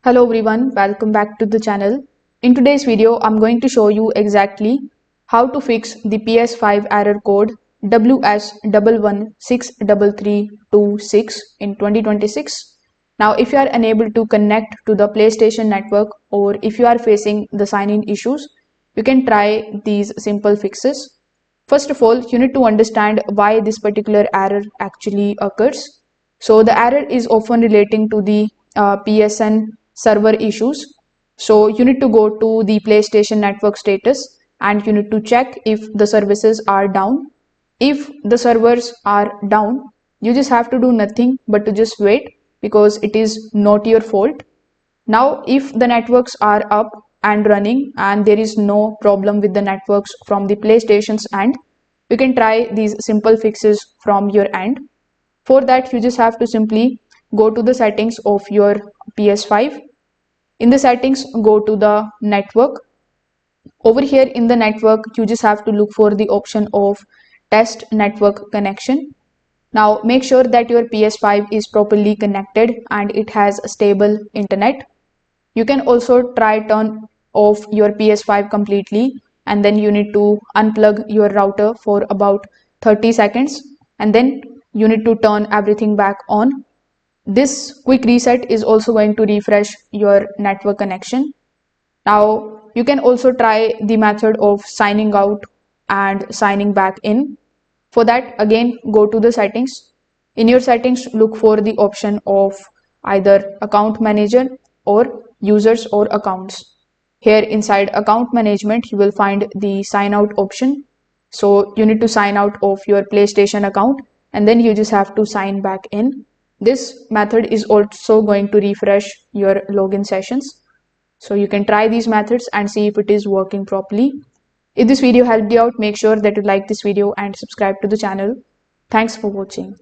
Hello everyone, welcome back to the channel. In today's video, I'm going to show you exactly how to fix the PS5 error code WS-116332-6 in 2026. Now, if you are unable to connect to the PlayStation network or if you are facing the sign-in issues, you can try these simple fixes. First of all, you need to understand why this particular error actually occurs. So the error is often relating to the PSN server issues. So you need to go to the PlayStation network status and you need to check if the services are down. If the servers are down, you just have to do nothing but to just wait because it is not your fault. Now, if the networks are up and running and there is no problem with the networks from the PlayStation's end, you can try these simple fixes from your end. For that, you just have to simply go to the settings of your PS5. In the settings, go to the network. Over here in the network, you just have to look for the option of test network connection. Now make sure that your PS5 is properly connected and it has a stable internet. You can also try turn off your PS5 completely and then you need to unplug your router for about 30 seconds and then you need to turn everything back on. This quick reset is also going to refresh your network connection. Now you can also try the method of signing out and signing back in. For that, again, go to the settings. In your settings, look for the option of either account manager or users or accounts. Here inside account management, you will find the sign out option. So you need to sign out of your PlayStation account and then you just have to sign back in. This method is also going to refresh your login sessions. So you can try these methods and see if it is working properly. If this video helped you out, make sure that you like this video and subscribe to the channel. Thanks for watching.